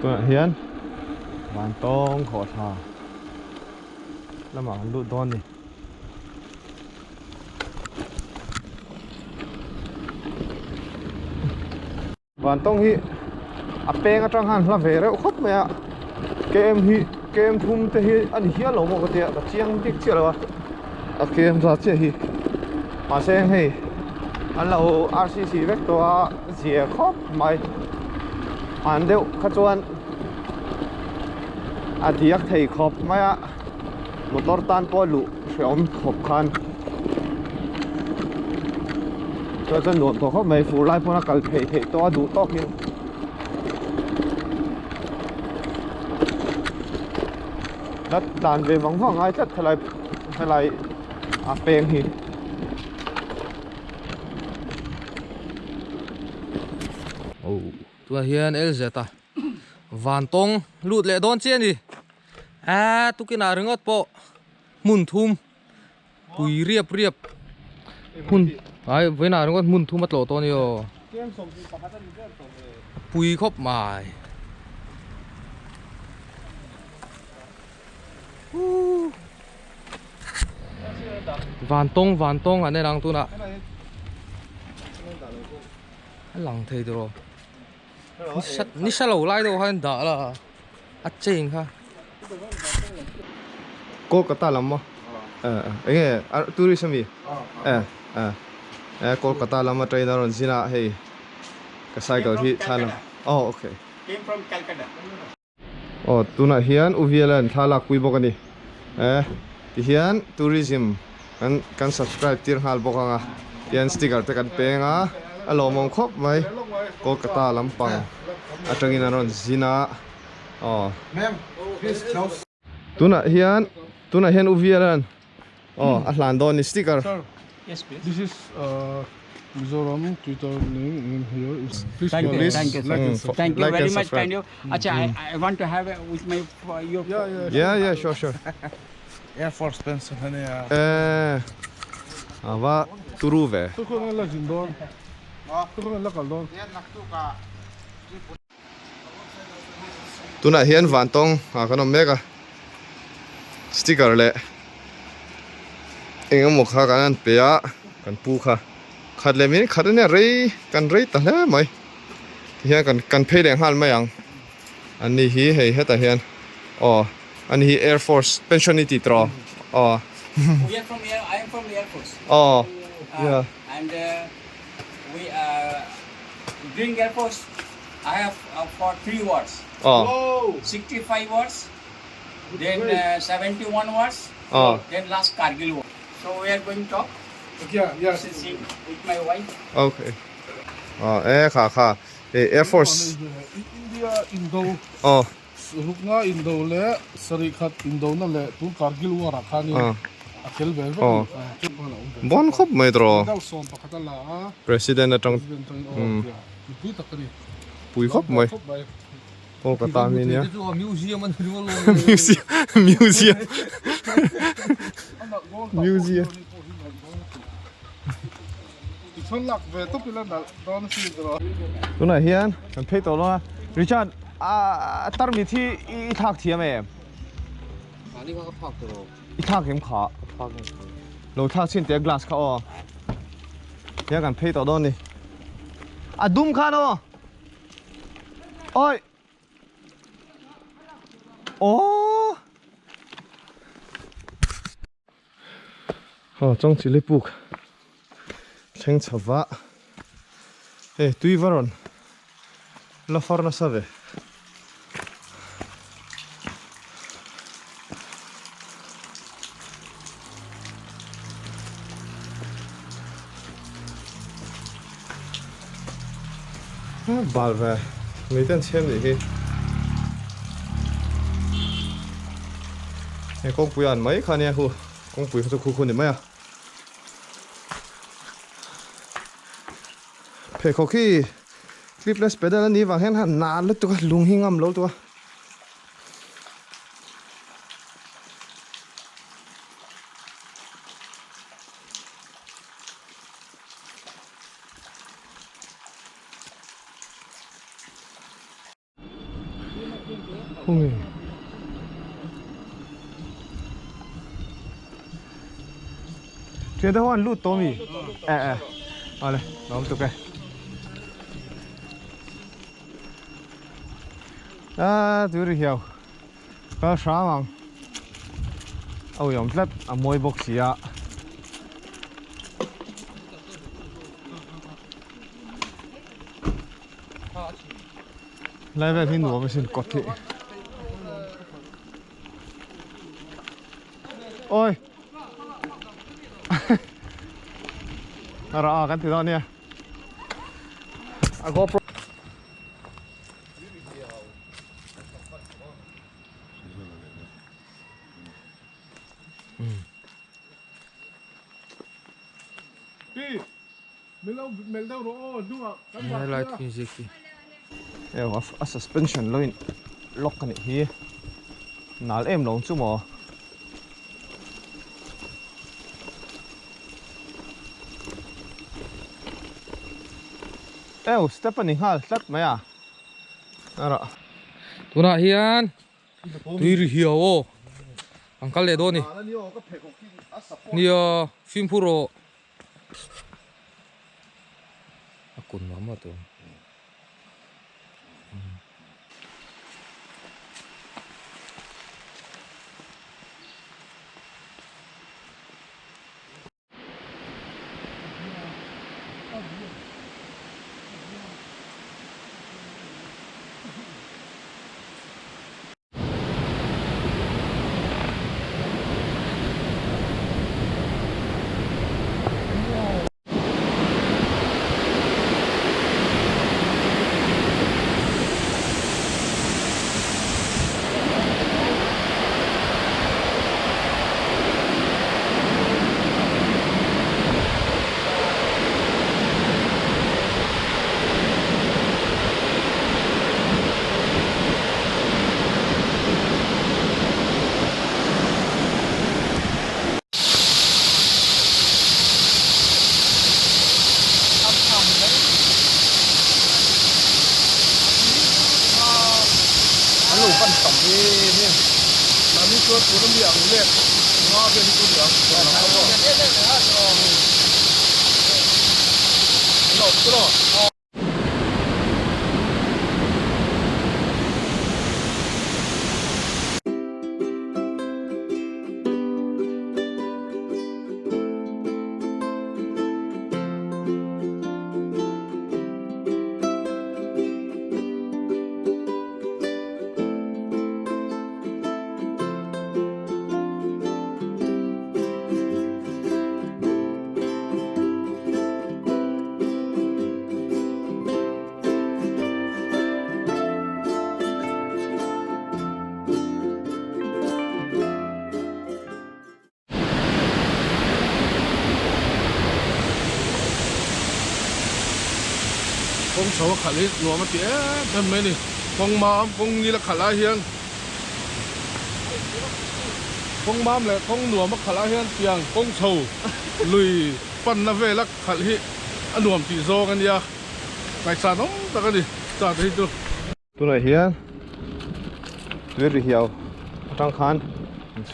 Tuần hiến vàng tông khổ thà là mà lụt đòn đi vàng tông hi à beng ở trong hàng là về đấy khóc mẹ kem thum te hi anh hiến lỗ một cái tiệm chiang tiếc chưa rồi à kem ra chưa hi mà xem hi anh lâu RCC vector dìa khóc mày anh đều khát chuan à diak thầy khóc mày à motor tan po lụ xem khóc khan cho chân nuột của khóc mày phụ lại po nó cần thầy to đủ to kia đất đàn về vắng vắng ai chắc thay lại à beng hi tua hian LZ ta van tong lut le don chen đi à tu kina ringot po mun thum pui riep hun ai với nào ringot mun thum mất lộ to nhiều pui khop mài van tong anh đang tu nè lằng thầy rồi ni sa lâu lại đâu hay đã là ắt chênh ha cô có ta lắm mà nghe tourism gì cô có ta lắm mà trainer rồi xin à hey cái cycle thì thay lắm ok Came from Calcutta. tu na hian uvialan thala kui bok ani ti hian tourism kan subscribe tir hal bok anga hian sticker te kan penga alo mong khop mai kolkata lampang atangin aron zina Ma'am, please close. tu na hian uvialan ahlan don ni sticker Sir, Yes, please. this is Mizoram Twitter name here. Please Thank you, follow us. thank you, Like sir. and subscribe. Thank you Like very and much, subscribe. kind you. Acha, I want to have with my your. Yeah, sure Air Force Pencil. Honey, ava turu ve tu kung la jindon. Tu kung la kaldon. tu na hian van tong kanom meka sticker le engam mo kha kan pe a kan pu kha khat le min khat ne rei kan rei ta le mai hian kan phei leng hal mai ang ani hi hei heta hian ani hi Air Force pensionity tro We are from Air. I am from Air Force. yeah And we during Air Force, I have for 3 wars. 65 wars, then 71 wars, then last Kargil war. So we are going to talk. Yeah. Sitting with my wife. okay kha Air Force India Indo. Rukna Indo le Sarikhat Indo na le tu Kargil war akhani. Akhel vel vel. bon khop mai tro Dal som pakatala. president atong Pui takani. pui khop mai kolkata min ya museum anh đừng có museum Son lak ve to pila don si dro. tu na hian kan phei to lo Richard tar mi thi I thak thiam em anh đi qua cái park rồi I thak em kha lo thak chin te glass kha ya kan phei to don ni dum kha no oi trong chỉ lấy buộc chênh chả vạ tuy varon la forna save bal về mấy tên xem gì khi con bùi ăn mấy khăn nha hu con bùi cho khu này mấy phải có khi clipless pedal anh đi vào hẹn hẳn nà lứt tụi lung hình ngầm lâu tụi Ui. Chuyện đó hoàn lút tôm gì? Ở đây, đóng tục đây. Tôi đi hiểu. Có sao không? Ôi ông lấp môi bốc xì ạ. Lại về thì nụ mới xin cột thị. Ôi. Rõ cái từ đó nè. GoPro. Light music. A suspension line lock kan hi. Nal em long chu mo. Stephanie hal sat maya. Ara. Tuna hian. Tui ri hiao. Angkal le do ni. Nia film puro. Akun mama tu. Kong sầu khát đi, lúa mà tía, thầm mấy đi, kong mam, kong như là khát lá hiền, kong mam là kong lúa mà khát lá hiền, tiếng kong sầu, lùi, pan na về là khát hi, anh lúa tí zo cái gì, ngày sáng nóng, ta cái gì, ta thấy chưa? Tôi này hiền. Tôi đi hiểu. Trong khán,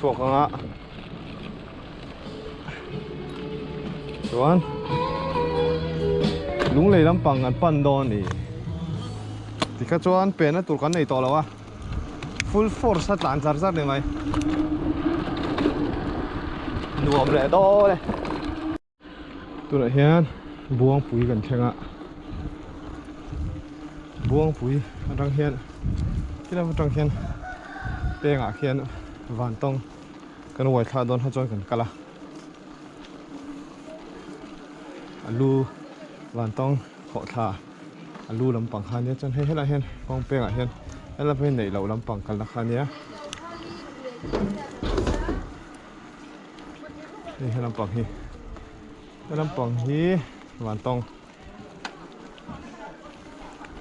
suộc ngang á. Tuan. Lung lei lampang an pan don ni. Ti kha chuan pen a tur kan nei to lawa. Full force at lan zar zar ni mai. Nuam le do le. Tu la hian buang pui kan thenga. Buang pui atang hian. Kila atang hian. Penga hian van tong kan wai thla don ha chon kan kala. Alu van tong kho tha alu lampang khan ya chan he hela hen kong penga hian ela pe nei lo lampang kal na khan ya ni he lampang hi lampang hi van tong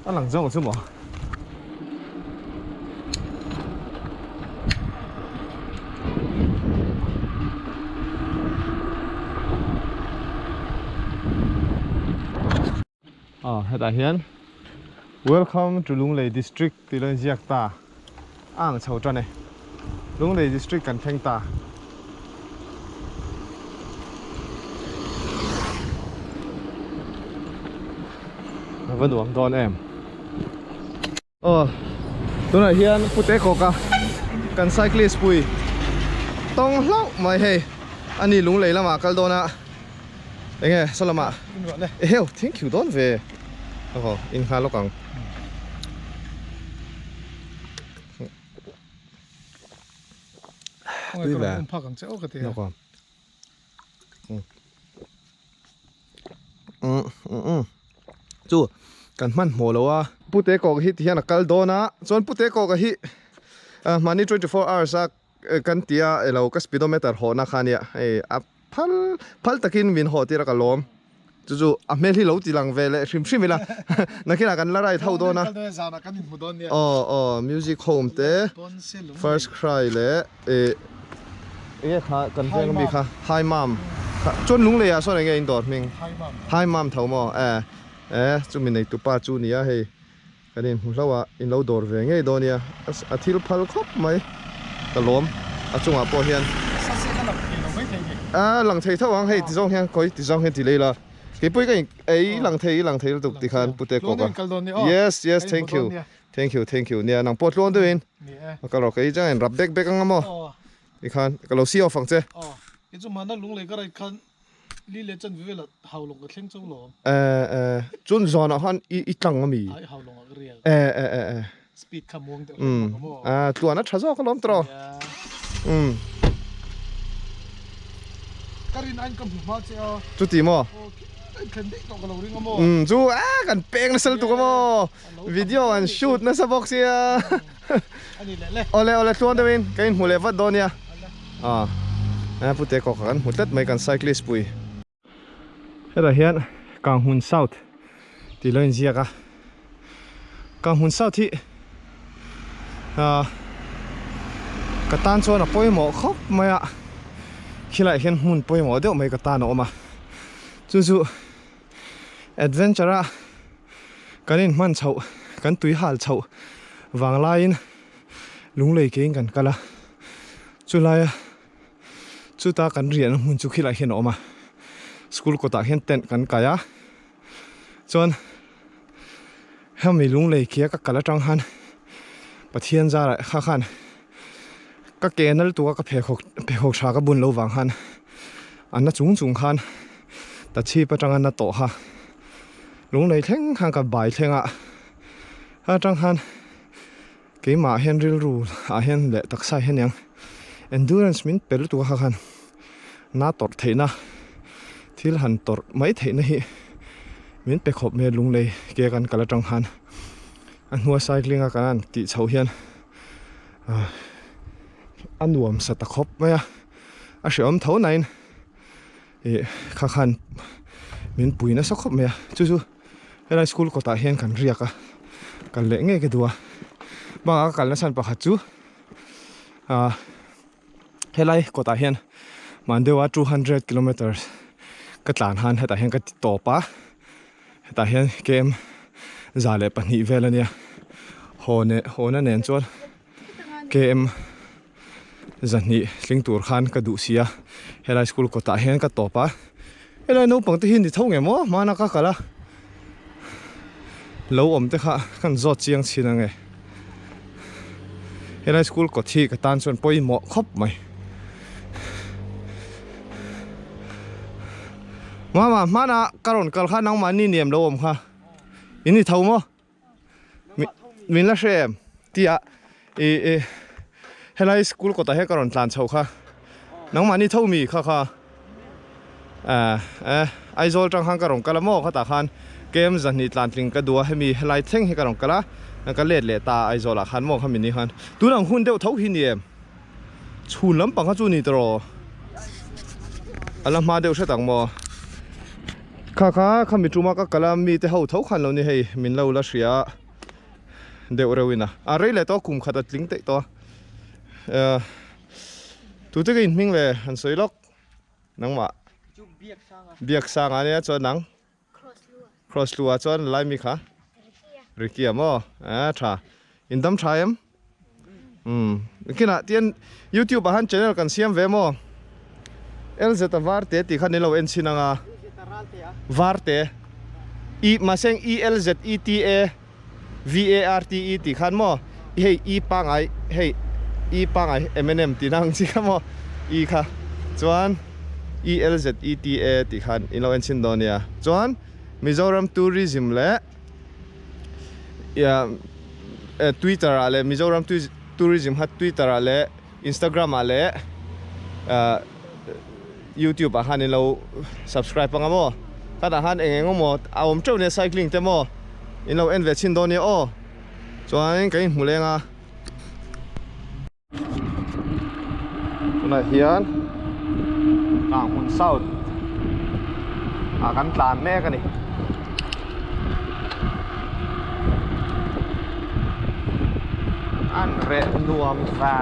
alang jong chu mo heta hian welcome to Lunglei district tilan ziak ta ang chau tra này lung lei district kan theng ta vẫn uống đòn em tôi nói hiện pute ko ka kan cyclist pui tông lâu mày hey anh đi lung lei lama kal dona nghe sao lama eo thank you don về in ha lokang Tuy là nó còn chú cần man mồ lâu à pute ko hit hian kal dona chon pute ko ka hi mani 24 hours a kan tia elo ka speedometer ho na khania a phal takin min ho tira ka lom chú a mel hi lo ti lang ve le shim shim la na kila kan la rai thau dona music home te first cry le kha kan vel mi kha hi mom chon lung le ya so nge in dot ming hi mom thau mo chú mình này tụ pa chú nia hay cái này hùng lâu in lâu đổ về ngay đó nia thil phal khóc mấy cái lom chung à po hiền lăng thầy thâu ang hay tí dòng hiền coi tí dòng hiền tí lấy là cái bữa cái ấy lăng thầy tục tí khan bute ko ka yes thank you nia nang pot lon doin cái lo cái chẳng rap bek ang mo tí khan cái lo siêu phẳng chứ cái chỗ mà nó lung lấy cái này khan lý lẽ chân với là hậu lồng cái khen châu lồng chun giòn nó han ít tăng mi hậu lồng cái riêng speed kham muông tự tua nó chả rõ cái lắm trò cái này anh cầm hoa chưa chú tìm mò khen đấy cậu cái lồng riêng mò chú cần peng nó sel tụ mò video and shoot nó sa box ya ole tuan đây cái mù lệ vật đó nha pute ko kan mutat mai kan cyclist pui hera hian kang hun south ti loin zia ka kang hun south hi ka tan cho na poi mo khop mai a khilai hian hun poi mo deuh mai ka ta no ma chu adventure a kanin man chho kan tui hal chho wang lain lung lei ke kan kala chu lai chú ta cần riêng muốn chú khi lại hiện mà school của ta hiện tên cần cái á chọn hem mình lung lấy kia các cái trang han bắt hiện ra lại khác han các cái nó tụi các phê khóc sao các buôn lâu vàng han anh nó chung han ta chi bắt trang anh nó tổ ha lung lấy theng hàng cái bài theng à trang han cái mà hiện real rule hiện lệ đặc sai hiện yang endurance min pel tu ha khan na tor theina thil han tor mai theina hi min pe khop me lung lei ke kan kala tang han an hua cycling a kan ti chho hian an nuam sa ta khop mai a shom tho nain kha khan min puina sa khop me chu hela school ko ta hian kan riaka kan le nge ke duwa ba ka na san pa kha chu helai ko ta hian mandewa 200 kilometers ka tlan han heta hian ka topa heta hian kem zale pani velania hona nen chon kem zani lingtur khan ka du sia helai school ko ta hian ka topa helai no pang te hin di thong emo mana ka kala lo om te kha kan zot chiang china nge helai school ko thi ka tan chon poi mo khop mai mana karon kal kha nang mani niam lo om kha ini thau mo min la shem tia helai school ko ta he karon tlan chho kha nang mani thau mi kha aizol tang hang karon kala mo kha ta khan kem zani tlan tling ka duwa hemi helai theng he karon kala ka let le ta aizola khan mo khamini khan tu nang hun deuh thau hi niem chhun lam pang kha chu ni tro alam ma deuh tang mo kha khami tuma ka kalam mi te ho thau khan lo ni hei min lo la ria deuh rewina a rei le to kum khata tling te to tu te in ming le han soilok nang ma biak sang ania cho nang cross lua chon lai mi kha rikia mo tha indam thaim kina tian YouTube han channel kan siam ve mo LZ varte ti khan lo en sinanga varte I maseng ELZ ETA VARTE ti khan mo hey I pangai hey I pangai MNM ti nang chi kha mo I kha chuan ELZ ETA ti khan in lo en sin donia chuan Mizoram tourism le ya Twitter ale Mizoram tourism hat Twitter ale Instagram ale YouTube han in lo subscribe panga mo kada han engeng mo awom chau ne cycling te mo in lo en ve chin donia o chuan kai mulenga tuna hian ang hun south kan tlan me ka ni an re nuam va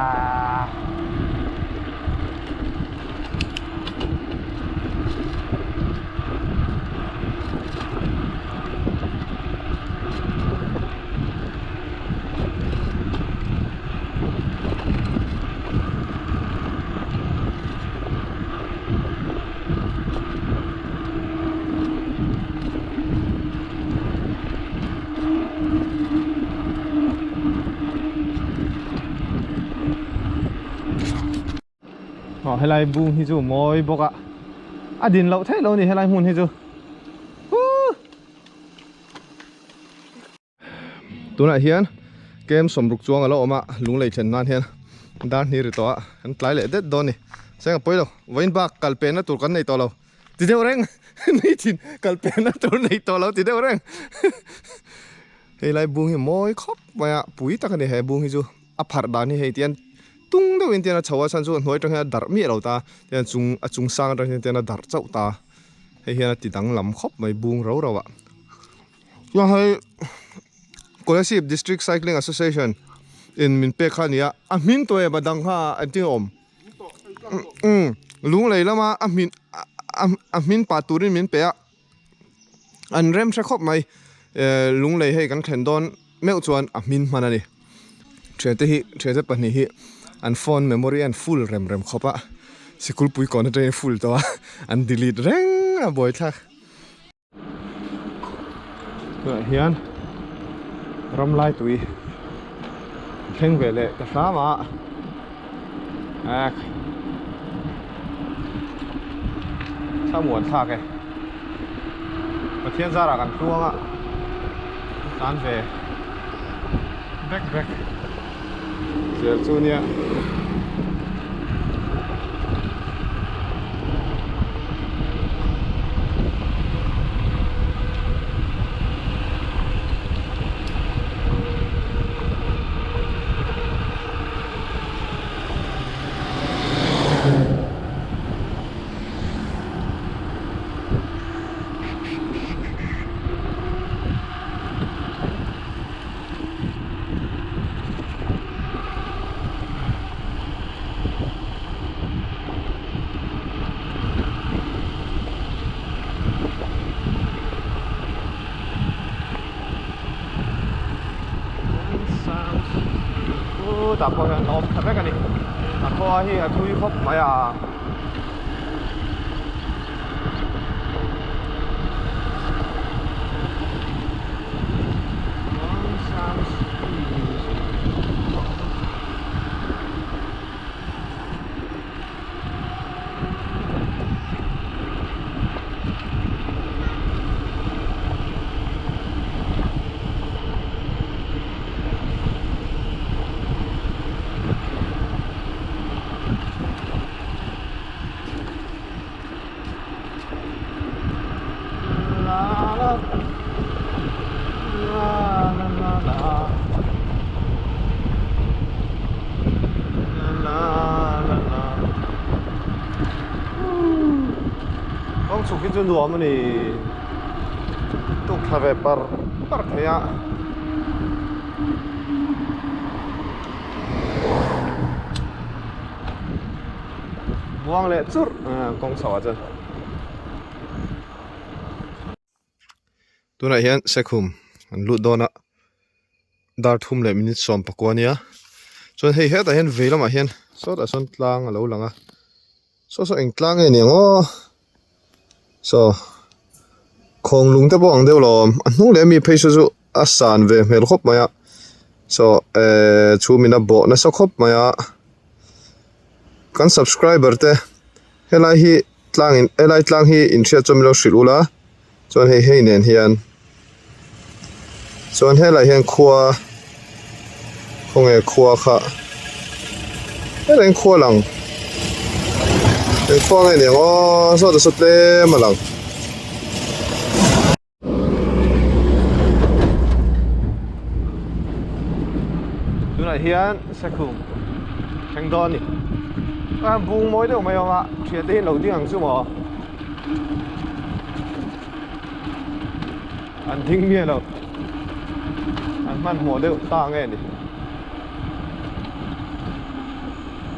hay lại buông hi chú mồi bọc ạ điền lậu thế đâu thì hay lại hùn hi chú tụi này hiền kem sầm rục chuông ở lỗ mà lúng lấy chân nan hiền đan hi rồi to hắn lái lại đất đòn này xem cái đâu vén bạc calpen nó tụt cái này to lâu thì đâu reng này chín calpen nó tụt này to lâu thì đâu reng hay lại buông hi mồi khóc mà bụi ta cái này hay buông hi chú apart đan hi hay tiền tung đâu in tiền là chầu san suốt nói trong nhà đar mi lâu ta tiền chung sang trong tiền là đar chậu ta hay hiện thì đang làm khóc mấy buông rau đâu ạ nhưng hay Collective District Cycling Association in min pe khania min toy ba dang ha anh tiếng om lung lấy lắm mà min pa turin min pe anh rem sẽ khóc mày lung lấy hay cái thèn don mèo chuan min mà này chuyện thế bận hi an phone memory and full rem khopa sikul pui kon train full to an delete reng boy thak hian ram lai tui theng ve le ta sa ma sa muan thak e pathian zara kan tuanga tan ve back Giờ chú nha tập qua hiện ốm thật đấy cái này qua hi thui khóc mày cái chân đùa mà này tục thà về par thế ạ buông lệ chút con sò chân tôi này hiện sẽ khum lụt đòn ạ dar thum lệ minute som pakwania chuan hei hetah hian veilamah hian sawtah sawn tlang a lo lang a so eng tlang nge ni ngaw so khawng lung te pawh ang deuh lawm a hnung leh mi phei chu chu a san ve hmel khawp mai a so chhumina bawh na sa khawp mai a kan subscriber te helai hi tlang hi inhriat chawm lo hrilh ula chuan hei nen hian chuan helai hian khua khawng khua kha helai khua lang khua nge ni ngaw sawtah saw tlem a lang tunah hian sakhum thengdawn ni bung mawi deuh mai awm a thian te hi lo ding ang chu maw an thing mi lo an hman hmuh deuh ta nge ni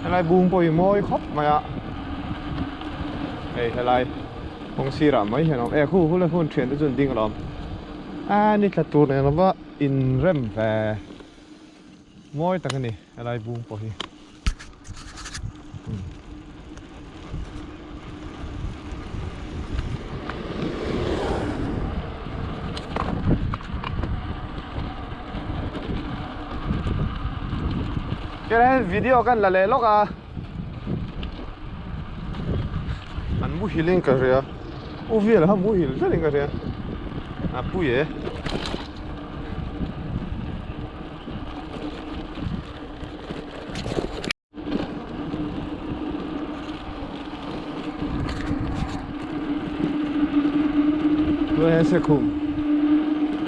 helai bung pawh hi mawi khawp mai a helai hong sira mai hian khu le hun thian te chun ding lom ni tla tur ne lova in rem ve mawi tak ani helai bung pawh hi cái video kan la le lok a an mu hiling ka ria u viel ha mu hil ka ria a pu ye tôi sẽ khum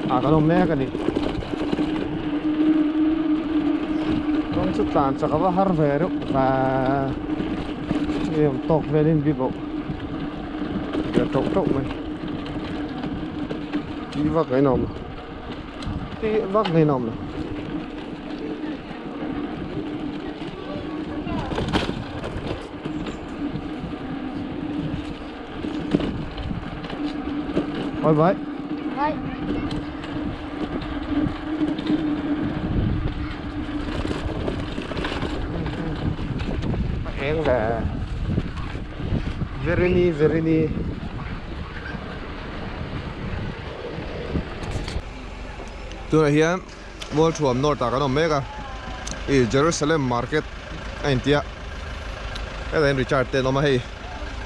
cái ông mẹ cái đi chút tàn chắc là har về đó và em tóc về lên bị bộ giờ trộn trộn mình đi vác cái nòng đi vác cái nòng này bye bye Bye. hẹn là very ni tôi hiền mua chuột nổi ta cái nó mega Jerusalem market anh tia cái này Richard tên nó mà hay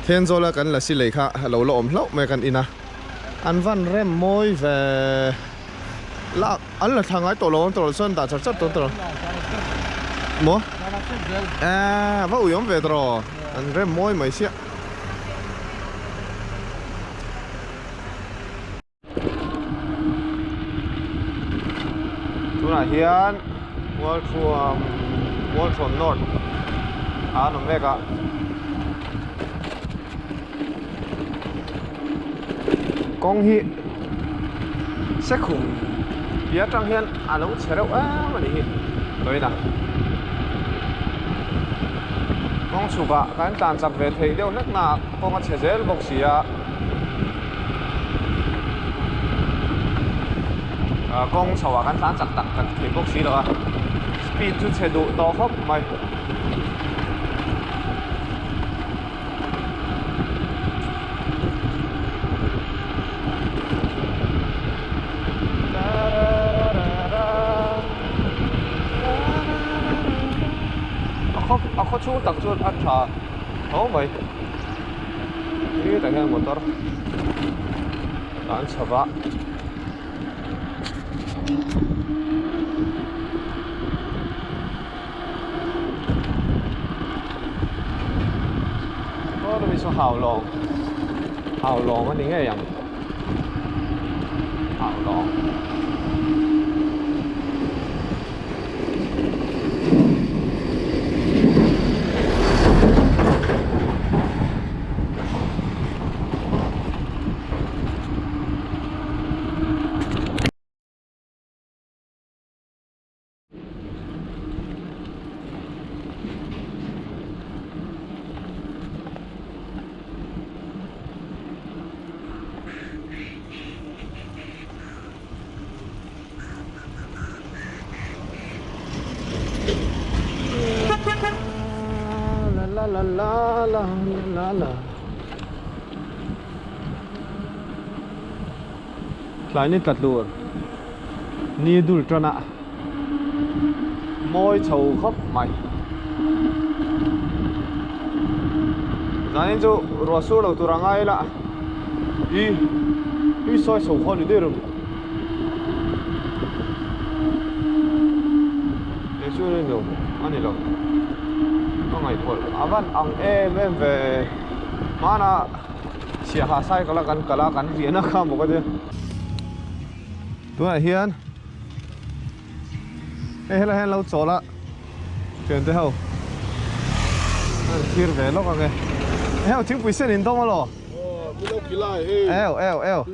thiên do là cái là xí lệ khá lâu lộm lâu mấy cái ina anh văn rem môi về là anh là thằng ấy tổ sơn đã chặt tổ mua vợ uyếm về rồi anh rem môi mấy xíu tôi là hiền mua chuột nốt nó về cả con hi sẽ khủng phía trong hiền nó sẽ đâu mà đi tới nào con số ba cái tàn chặt về thấy đâu nước nào con có thể dễ bốc xì con số cái tàn chặt tặng thì bốc xì đó speed chút chế độ to hấp mày có chú tặng cho ăn trà không vậy cái tại hiện motor ăn chả vạ có bị số hào lòng cái tiếng nghe hào lòng la la la la la lại nít tạt lùa ni đul tròn ạ môi chầu khóc mày nên cho rùa số đầu tụi rằng ai là y soi sầu khó đi rồi để cho nên nhiều anh này đâu có ngày thôi à vẫn ăn em về mà na xia hà sai cái là cắn gì nó không một cái gì tụi này hiền ê là lâu chỗ là chuyển tới hậu kia về lúc rồi heo chính bùi sen đến đâu mà lo Bilo kilai he. eo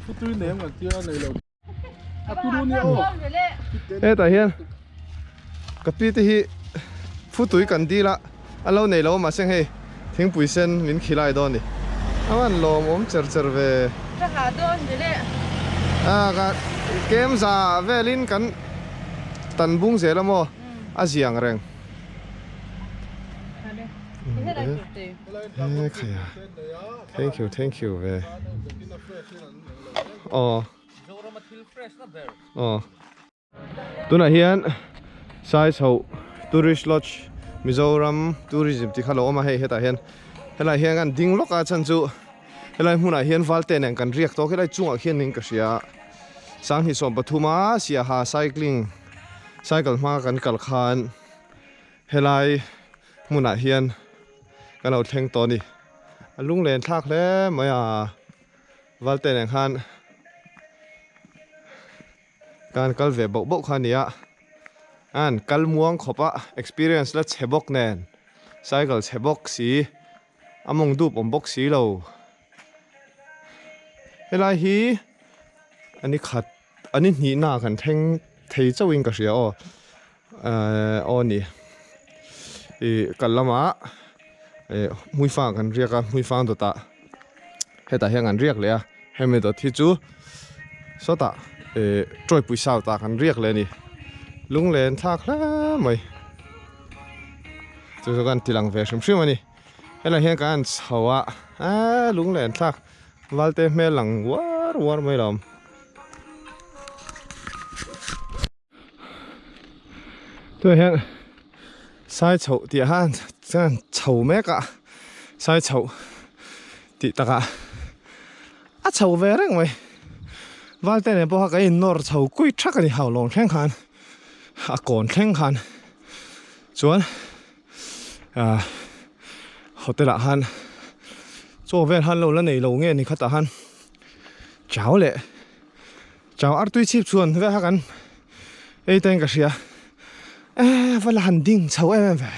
Phút tuyên ném cả tia này là. À tu luôn nhau. ê tại hiền cái pi thì phút tuổi cần đi la lâu này lâu mà xem hay chính bùi sen mình kilai đó đi anh lo mồm chở về chắc là đơn vậy đấy cái kem già về linh cắn tần bung dễ lắm mò à giang reng thế là kiểu gì thank you về tu này hiền sai sầu tourist lodge Mizoram tourism thì khá lâu mà hay hết hiền hay là hiền ăn ding lóc à chân chú hay là muốn hiền val tên anh cần riêng to cái này chung ở hiền nín cái gì à sáng hi som Pathuma sia ha cycle ma kan kal khan helai muna hian kan au thleng to ni alung len thak hle maya walte nang khan kan kal ve bo khan ya an kal muang khopa experience la chebok nen cycle chebok si among du bombok si lo helai hi anh khát anh nhỉ na kan theng thei chawin ka ria o ni kalama mui fa kan ria ka mui fa do ta heta heng an riak le a hemi do thi chu so ta troi pui sao ta kan riak le ni lung len thak la mai chu kan tilang ve shim shim ani hela heng kan chawa lung len thak walte me lang war mai lam tôi hiện sai chậu thì han chân chậu mấy cả sai chậu thì ta cả chậu về đấy mày vào tên này bao cái nor chậu quỳ chắc cái hào lòng khen khan còn khen khan chuẩn họ tên là han cho về han lâu lần này lâu nghe thì khát ta han cháu lệ cháu ăn tuy chip chuẩn về han ấy tên cái gì à vẫn là hành tinh cháu em về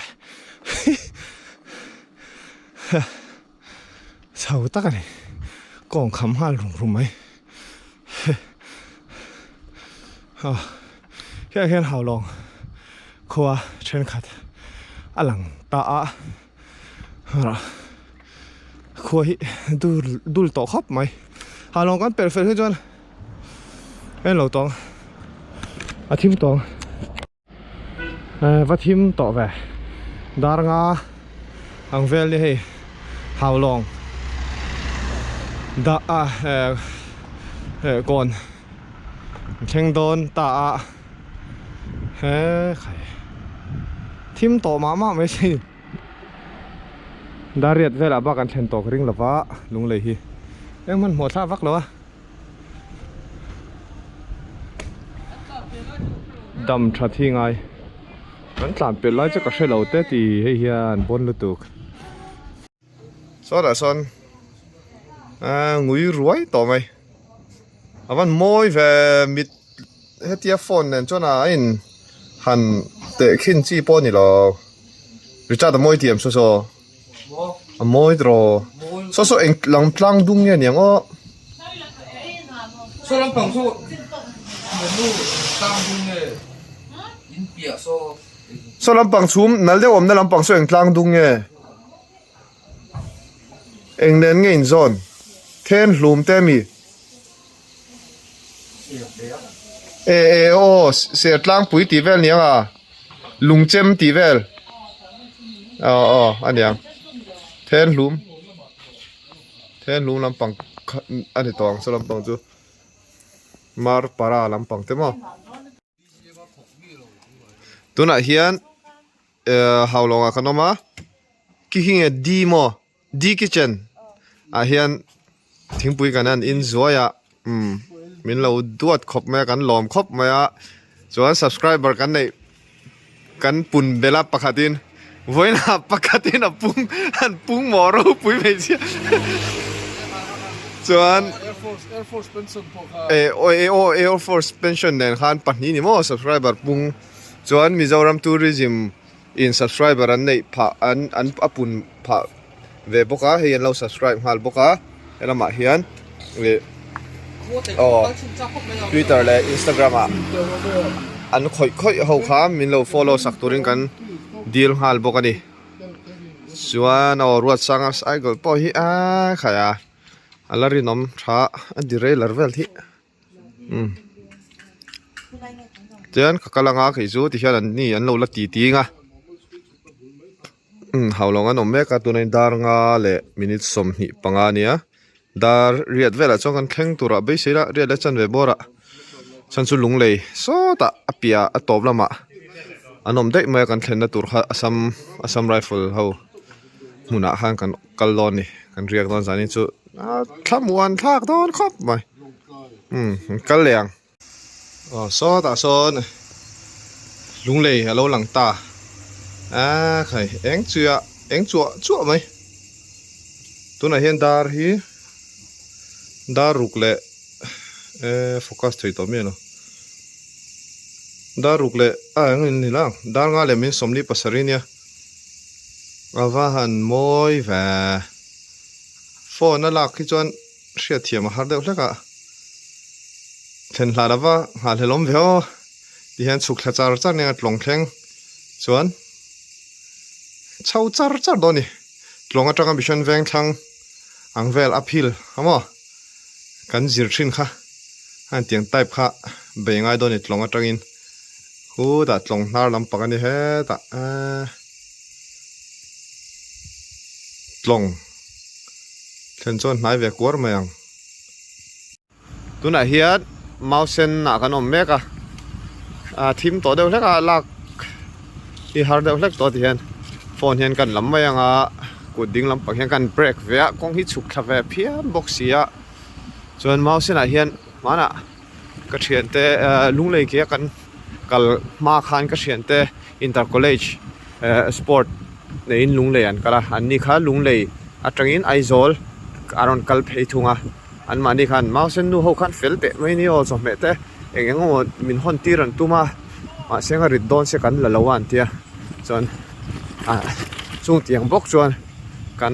cháu ta này còn khám hà rùng mấy cái khen hào lòng khoa trên khát lằng ta khoa đul tổ khóc mày hào lòng con perfect hết trơn em lâu tòng thím tòng và thím tỏ về dar nga hàng vel đi hay hào lòng đã còn thanh đôn ta thím tỏ má mấy gì đã riết về là bác anh thanh tỏ cái ring là vã lung lầy hi em mình một sao vắt rồi đầm chặt thi ngay vẫn làm việc lại cho các xe lầu tết thì hay hiền bốn lượt tục sao đã son ngui ruồi tỏ mày vẫn môi về mít hết tia phone nên cho là anh hẳn để kinh chi bao nhiêu lo rồi cha đã môi tiệm số môi rồi số anh lang lang đúng như nhau ó số lang bằng số menu tam dung này in bia số số làm bằng chum nãy giờ ông đã làm bằng số anh lang đúng nghe anh nên nghe in zone thiên lùm tem mi sẽ lang bụi tì vel nhá à lùng chem tì vel อันยังเทนลุมลำปังอันนี้ตองสลำปังจูมาร์ปาราลำปังเต็มอ่ะตัวน่ะเฮียนhow long อะขนมอ่ะกี่หิ้งดีมั้งดีคิทเช่นเฮียนทิ้งปุยกันนั่นอินซัวอ่ะมินเราดวดครบไหมกันหลอมครบไหมอ่ะส่วน subscriber กันในกันปุ่นเบลาปกตินไว้นะปกตินะปุ้งหมอเราปุยไม่เชื่อส่วน Air Force pension พวกเขา Air Force pension เนี่ยขันปัจจุบันนี้มั้ง subscriber ปุ้งส่วนมิโซรัม tourism in subscriber อันนี้ผ่าอันปุ่นผ่าเว็บบอกว่าเฮียนเรา subscribe หัลบอกว่าเอลมาเฮียนTwitter และ Instagram อ่ะอันค่อยเขาข้ามมินเรา follow สักตัวนึงกันดีลหัลบอกกันดิส่วนเอารวดสังส์ไอ้ก็พอฮีขายอะไรรีน้ำช้าอันดีเรย์ลาร์เวลที่เจนกำลังอาขี่ซูที่เห็นนี่อันเราละตีงะเขาลองอันนมแม่กับตัวในดาร์งาเละมินิทสมหิปังอันเนี้ยดาร์เรียดเวลาจ้องกันแข่งตัวระเบิดเสียเรียดแล้วจันเวบอระฉันสุลุงเลยโซตาอภิยาตบละมาอันนมได้มากันแข่งตัวอัสสัมไรเฟิลเขามุนาหันกันกัลลอนนี่กันเรียกตอนสานิจูทำวันทากตอนครบไหมกันเลี้ยงโซตาโซนลุงเลยเราหลังตาใครเอ็งจั่วไหมตัวไหนเห็นดาร์ฮีดารุกเล่โฟกัสที่ตัวมีเนาะดารุกเล่งั้นนี่ล่ะดาร์งาเล่มินสมลีปัสรินีว่าหันมวยแหวโฟนนั่นลักที่จวนเสียเทียมหาเดียวเล็กอะเห็นหลายว่าหาเฮลมเวลที่เห็นสุขจารเนี่ยหลงแข็งส่วนชาวจารโดนี่หลงอัตราการบิชนแวงทางอังเวลอพิลฮะมั้งกันจิรชินค่ะอันเตียงไต่ค่ะเบงไอโดนี่หลงอัตรากินหูแต่หลงนาลำปากกันนี่เฮ้แต่หลงเช่นส่วนนายเวกวอร์มายังตัวไหนเฮียดมาเซนหนักขนมเมกะทีมตัวเดียวเล็กอะลักอีฮาร์เดียวเล็กตัวที่เห็นโฟนเห็นกันลำไม่ยังกดดิ้งลำปักเห็นกันเบรกเวะกงฮิตสุกทำเวะเพี้ยนบ็อกซี่ส่วนมาเซนเฮียนมาน่ะก็เชียนเตลุงเลยเกี่ยกันกัลมาขานก็เชียนเตอินเตอร์คอลเลจสปอร์ตในอินลุงเลยอันก็ละอันนี้ค่ะลุงเลยอัตรังอินไอโซลอารอนกัลเพย์ทุงอันมาดีขันมาเส้นดูเขาขันเฟลเตะไม่นี่โอสมัยเตะเองก็มินฮอนตีรันตุมาเสียงริดโดนเสียกันละละวันเทียส่วนช่วงเตียงบกส่วนกั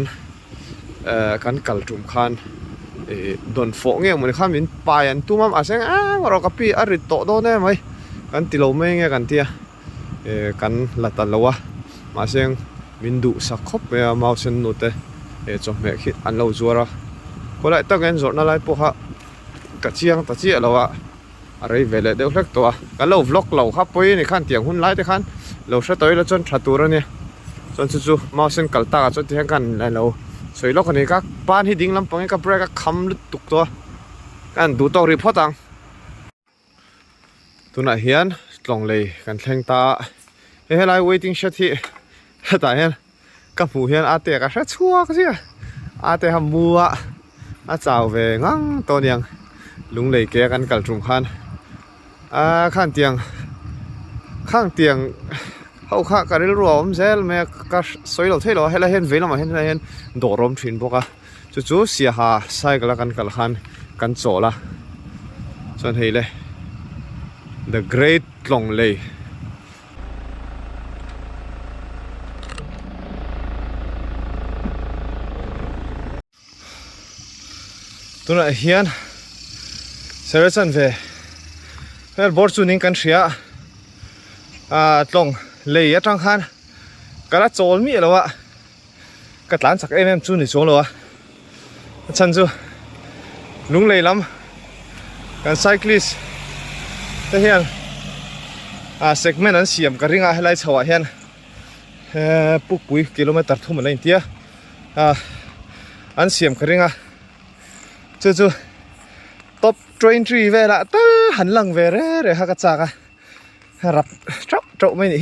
นกัลจุมขันโดนโฟงเงี้ยเหมือนข้ามินปายันตุมาเสียงเรากับพี่ริดโตโดนได้ไหมกันติโลไม่เงี้ยกันเทียกันละตันละวะมาเสียงมินดูสักคบเนี่ยมาเส้นนู่นเตะจบเมื่อคิดอันเราจัวระก็เลยตั้งเงินสดนั่นเลยพวกเขากระเชียงตะเจี๊ยเราอะไรเวลาเดี๋ยวเล็กตัวกันเราวล็อกเราครับไปในขั้นเตียงหุ่นไล่ที่ขั้นเราใช้ตัวเราจนชัดตัวเนี่ยจนจู่ๆมาเส้นกัลตาจนที่กันเราสวยล็อกคนนี้ก็บ้านที่ดิ้งลำปางก็เบรกก็คำลุตุกตัวกันดูตัวรีพอร์ตังตัวน่ะเฮียนลงเลยกันแทงตาเฮ้ยไล่ waiting shed ที่แต่เห็นกับผู้เฮียนอาเตะก็แค่ชั่วก็ใช่อาเตะทำมัวเจ้าเวงังตัวเนียงลุงเลยแกกันกัลจุ่มขันข้างเตียงเขาข้ากันเรื่องผมเซลแม่ก็สวยเราเท่เราให้เราเห็นเวลามาเห็นเราเห็นโดดร่มถิ่นพวกจู่ๆเสียหาใส่กันกันขันกันโจละส่วนเฮ้ยเลย The Great ลงเลยตัวนั้นเฮียนเซอร์สันเวลบอร์จูนิงกันเชียตรงเลยจังหันกระโจนมีแล้ววะกระหลานสักจูนี่โจนแล้ววะฉันจูลุงเลยลำกันไซคลิสแต่เฮียนเซกเมนต์นั้นเสียมกระริ่งให้ไล่ชาวเฮียน ปุกปุยกิโลเมตรทุ่มอะไรเตี้ยอันเสียมกระเริงจู่ๆตบเทรนทรีเวละตั้งหันหลังเวเร่ฮักจากรับเจ้าไม่หนี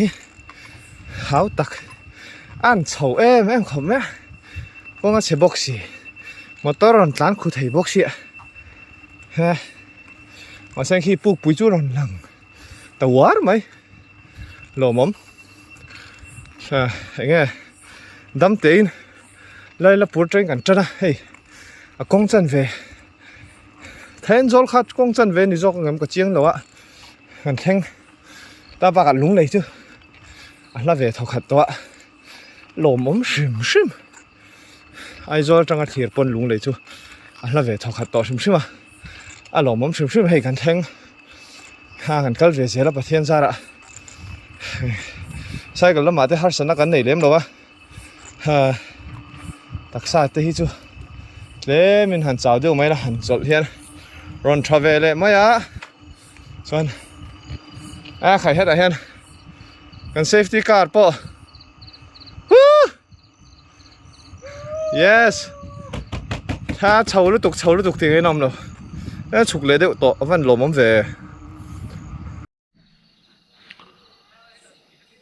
หาวตักอันเฉาแม่ขมเนี่ยพวกงั้นเชบ็อกซี่มอเตอร์รอนล้านคู่ไทยบ็อกซี่มาเส้นขี้ปุกปุยจู่รอนหลังแต่วาร์ไหมหล่อมอมอย่างเงี้ยดำเตียนไล่ละปวดใจกันจ้ะนะเฮ้ยกงจันเวแทนโจลขัดกงจันเวนี่โจกงั้นก็เจียงแล้วอะกันแทงตาปากันลุงเลยจูอันละเวทเขาขัดตัวหล่อมอมชิมไอ้โจลจังอาทิตย์ปนลุงเลยจูอันละเวทเขาขัดตัวชิมอ่ะหล่อมอมชิมให้กันแทงห่างกันกัลเวเสียละประเทศซาระใช่กันแล้วมาได้ฮาร์สนักกันไหนเลี้ยมหรอวะตักษาเตหิจูเลี้ยมินหันเจ้าเดียวไหมล่ะหันจดเฮียนรอนทราเวลเลยไหมอ่ะส่วนใครเฮ็ดอะไรเฮียนกันเซฟตี้การ์ดป่ะ yes ถ้าเช่าหรือตกตีไงน้องเนาะแล้วฉุกเลยเดี๋ยวตัววันลมมันเว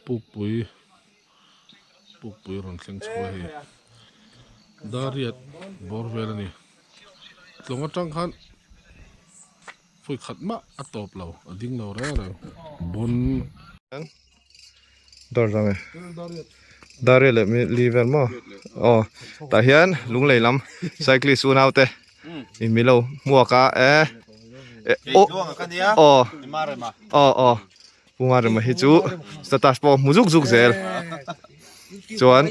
ปุกปุยรอนเสียงช่วยดาริยดบอร์เวลนี่ลงมาจังคันฟุยขัดมาอัตตบเราดิ้งเราแร่เลยบนดอร์จังไงดาริยดมีลีเวอร์มั้งอ๋อแต่เฮียนลุงเลยลำไซคลิสต์สูนเอาเตะมีเรามัวกะโอ้อ๋อปูมาเรื่องมาฮิจูสตาร์ทปอมุจุกเซลจวน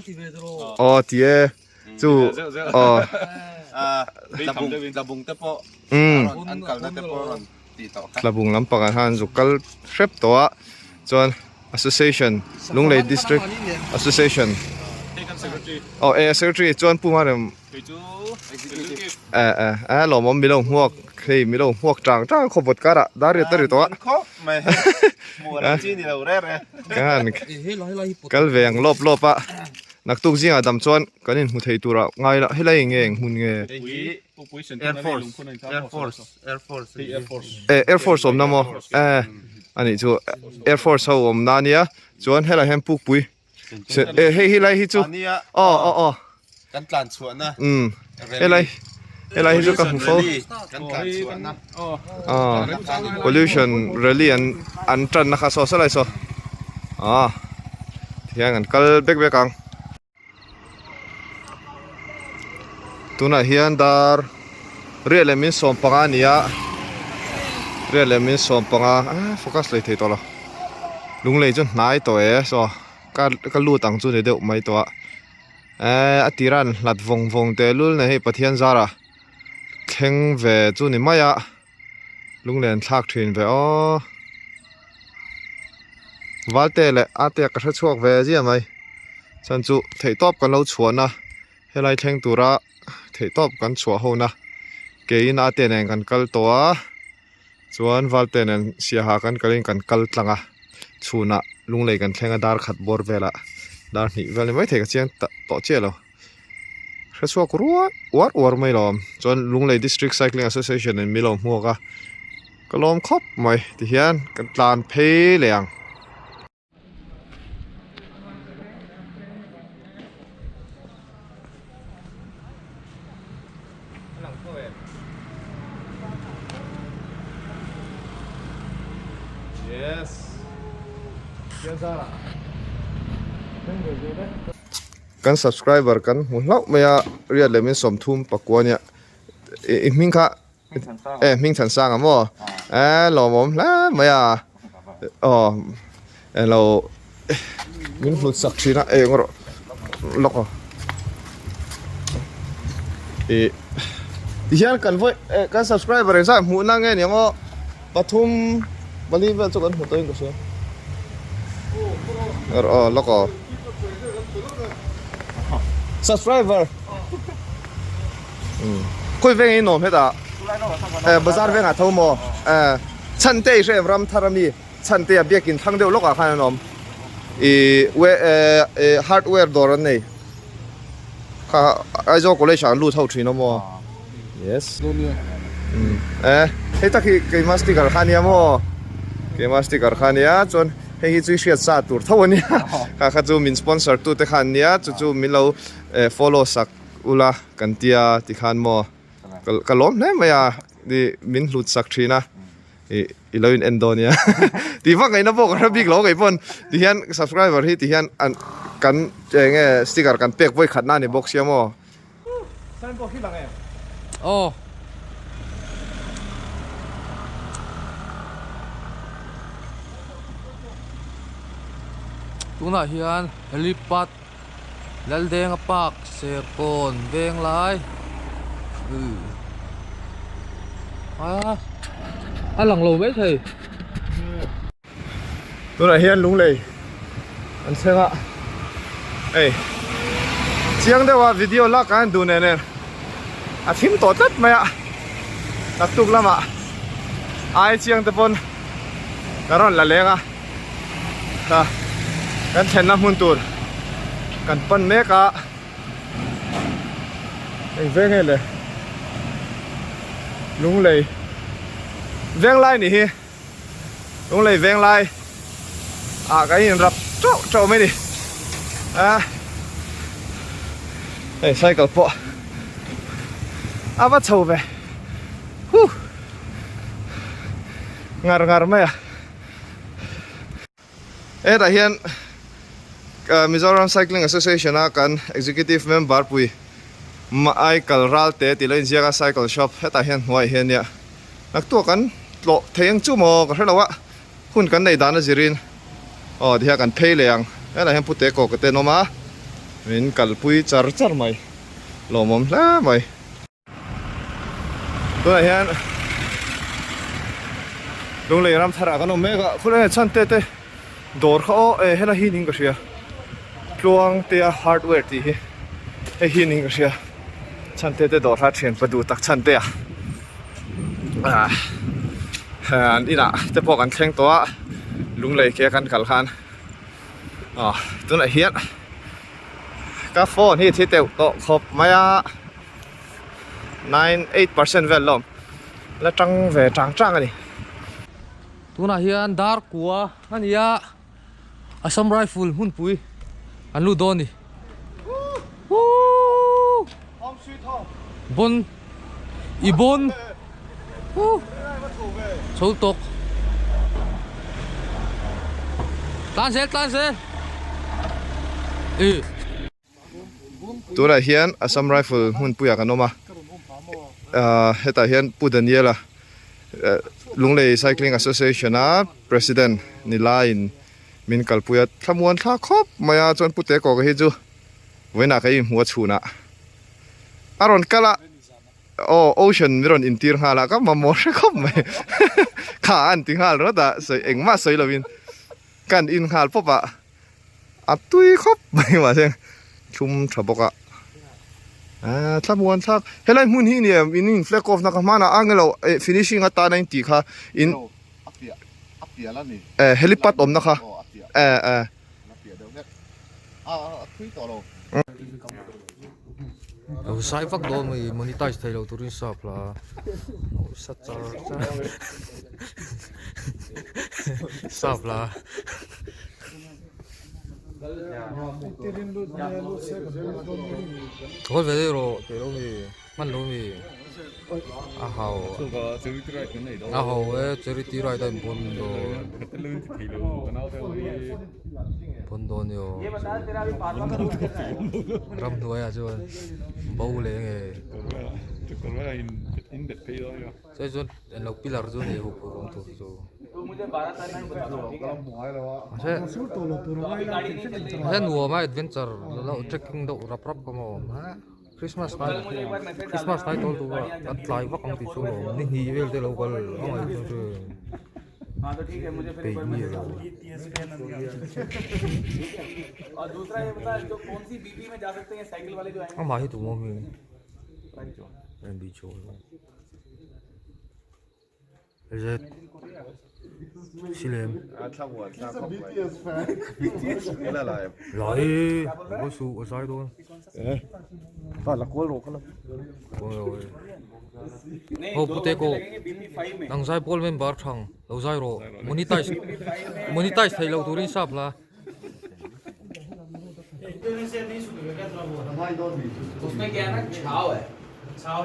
อ๋อที่จูอ๋อลาบุงเตปออันกัลเตปอตีต่อลาบุงลำปางหันจุกกัลเชฟตัวจวน association ลุงเลย district association อ๋อsecretary จวนปูมาเรื่องหล่อมมีลงหัวเคยมีลงหัวจังขบวนการะดาริตริตัวไม่มัวจีนี่เราแร่กันเวียงลบอ่ะนักตุกจิงอ่ะดำจวนกันนี่มุทัยตัวเราไงละให้ไรเงี้ยหุ่นเงี้ย Air Force สมน้ำมั้อันนี้จู่ Air Force เขาอมนานี่อ่ะจวนให้ไรเห็นปุกปุยให้ไรฮิจูอ๋อกันกลั่นชวนนะให้ไรฮิจูกับหุ่นโฟกันกลั่นชวนนะpollution really อันจันนะคะโซ่อะไรโซ่ที่งั้นกัลเบกกังตัวน่ะเฮียนดาร์เรียลมินสมปังอันนี้เรียลมินสมปังโฟกัสเลยทีตัวละลุงเลยจนนายตัวโซ่ก็ลู่ตังจุดเดียวไม่ตัวอติรันหลัดวงเตลุลเนี่ยให้ประเทศซาระแข่งเวจุดนี่ไม่ลุงเล่นทักทินเววัลเตะเลยอาเตะกระชัวกเวจีไหมฉันจุเทตอบกันเราชวนนะให้ไรแข่งตัวระเทตอบกันชัวร์หูนะเกยินอาเตะเนี่ยกันกัลตัวชวนวัลเตะเนี่ยเสียหากันกันกันกัลตังชูนะลุงเลยกันแข่งดาร์ขัดบอร์เวละดาร์นี่เวลไม่เทกันเชียงต่อเจ้าเรากระชัวกรัวไม่ล้อมจนลุงเลย District Cycling Association เนี่ยไม่ล้อมหัวก็ล้อมครบไหมที่เฮียนกันลานเพลเลียงกัน subscriber กันหุ่นเล่าไม่เรียนเลยไม่สมทุมปักกัวเนี่ยมิงค่ะมิงฉันสร้างอ่ะมั้งหล่อมอมแล้วไม่เรามิงหลุดสักทีนะก็ล็อกดิฉันกันไว้กัน subscriber ใช่หุ่นนั่งไงเนี่ยก็ปฐุมบริเวณจุกันหุ่นตัวเองก็เสียล็อก subscriber คุยเวงอินโนมเหรอบาซาร์เวงอ่ะทั้งหมดฉันเตะเชื่อมรำธารมีฉันเตะเบียกินทั้งเดียวล็อกอ่ะขนาดนั้น hardware door an nei kha ai zo college an lu thau thino mo yes hei taki ke masticker khania mo ke masticker khania chon hei hi chui hriat sa tur thawani kha chu min sponsor tu te khania chu min lo follow sak ula kan tia ti khan mo kalom ne maya di min hlut sak thina iloin endonia ti va ngai na bok ra big lo ngai pon ti hian subscriber hi ti hian an kan nge sticker kan pek voi khatna ni box siamo san bo hi lang e oh tuna hian helipad laldeng apak serpon veng lai lang lo mấy thầy tôi là hiền lúng lầy anh xem ạ ê chiang đây là video lá cái đồ này nè phim tốt nhất mày ạ tập tục lắm ạ ai chiang tập pon cái đó là lẽ à cái chân năm hun tour cái pon mấy cả anh về ngheเลยlúng lầy veng lai nè hi lúng lầy veng lai cái gì rập trâu mấy đi đây cycle po bắt trâu về ngar mấy à tại hiện Mizoram Cycling Association kan executive member pui mà ai kal ral te ti lein ziaga cycle shop tại hiện ngoài hiện nha nắc tua kan lo theng chu mo ka helawa hun kan nei dana zirin thì kan phei leang tại hiện pute ko ka te no ma min kal pui char mai lo mom la mai tôi hiện lung lei ram thara kan me ga khule chan te dor kho hela hi ning ka sia tluang te hardware ti hi ning ka sia chan te dor ha thian padu tak chan te anh đi nè, tiếp tục ăn khen to, lung lầy kia ăn cẩn khan, tôi lại hiện, các phone hi thì tiêu to khop mấy 98% về lom, là trăng về trắng anh đi. tu na hian dar kwa ania Assam rifle hun pui an lu don ni bon ibon sâu tộc tan xe tôi lại hiện Assam rifle hun pui à cái nôm hiện tại hiện pu Daniela lung lei cycling association president ni lain min kalpuya thamuan tha khop maya chon pute ko hi chu wena kai huwa chuna aron kala ocean miron intir hala ka mamor khop mai kha an ting hal ro da sei engma sei lovin kan in hal popa atui khop mai ma seng chum thaboka thamuan thak helai mun hi ni in flag off na ka mana angelo finishing ata 90 kha in apia la ni helipad om na kha apia đâu hết thui to lo sai vak do mai monetize thai lo turin sap la sat sap la thôi về đây rồi để đâu mi man đâu mi hào ấy chơi tí rồi đây bồn đồ nhiều ram đuôi à chứ bầu lên nghe chơi cho lộc pilar cho này hộp cũng tốt rồi thế nuo mà adventure lâu trekking độ rap rap como Christmas night all tu at live vak ang tisu lo ni hi vel te local oi tu हां तो ठीक है मुझे फिर एक बार और दूसरा ये बता जो कौन सी बीबी में जा सकते हैं साइकिल वाले जो आएंगे माही तुम भी बीचो Silem. Thang một thang khóc cái là lại Lại, có sự ở sai thôi. phải là cuốn rồi không Ôi. Ô, bute cô. Nang zai bol member thang. Lo zai ro. Monetize thai lo turin sap la. उसमें क्या है ना छाव है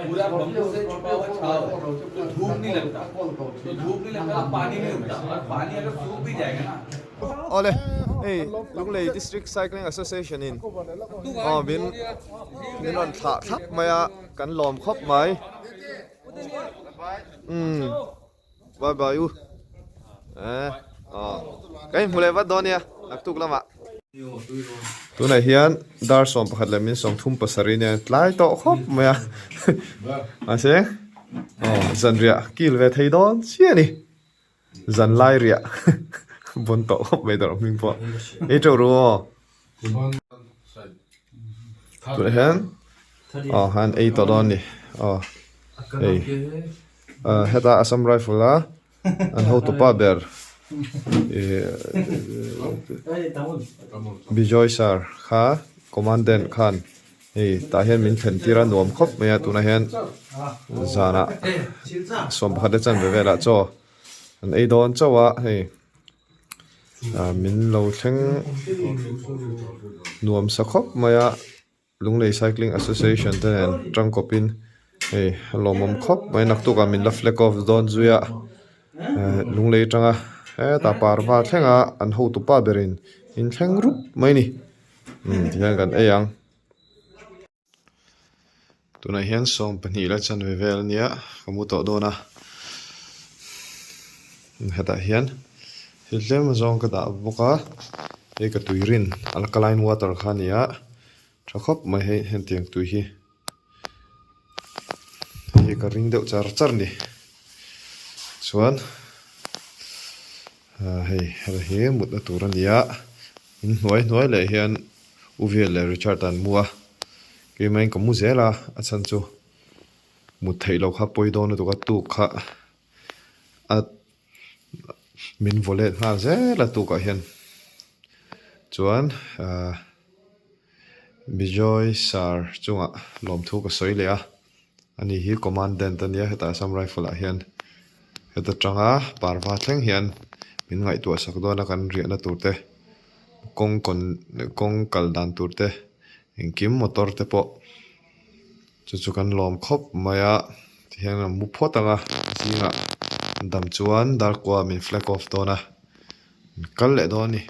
पूरा बम्बू से छुपा हुआ छाव है तो धूप नहीं लगता पानी नहीं उठता और पानी अगर सूख भी जाएगा ना Ole, hey, lúc này District Cycling Association in. Bên on thắc mày cắn lòm khóc mày. Bye bye you. Cái mùa này bắt đón nha, lạc tục lắm ạ. Tụi này hiền, dar som pakhat lemin som thum pasari ne tlai to khóc mày. Sẽ. Dần ria, kil về thấy đón, xia nè. Dần lai ria. Bon to khóc về đó mình bỏ. Ê trâu rồi. Tụi này hiền. Han ấy to đón nè. Hey. Heta Assam Rifle la. An hau to pa ber. Bijoy sir kha commandant khan hey ta hian min then tira nuam khop maya tu na hian zana som phade chan ve vela cho an ei don chawa hey min lo thleng nuam sa khop maya lunglei cycling association ten tangkopin hey lomom khop mai nak tu ka min la flag off don zuya lunglei tanga ta parwa thenga an ho tu pa berin in thleng rup mai ni hian kan eyang tuna hian som pani la chan ve vel nia kamu to dona heta hian hilem zong ka da boka e ka tuirin alkaline water khania thakop mai he hen tiang tui hi hi ka ring deuh char char ni chuan hei mut na tur ania in hnuai le hian uvial le Richard an mua ke mai ka mu zela a chan chu mut thei lo kha poi don tu ka tu kha a min volet ha zela tu ka hian chuan Bijoy sar chunga lom thu ka soi le a ani hi commandant ania heta Assam Rifle a hian heta tanga parwa thleng hian min ngai tu sak do na kan ria na turte kong kal dan turte engkim motor te po chu kan lom khop maya hian mu photanga zinga dam chuan dar kwa min flag off do na kal le do ni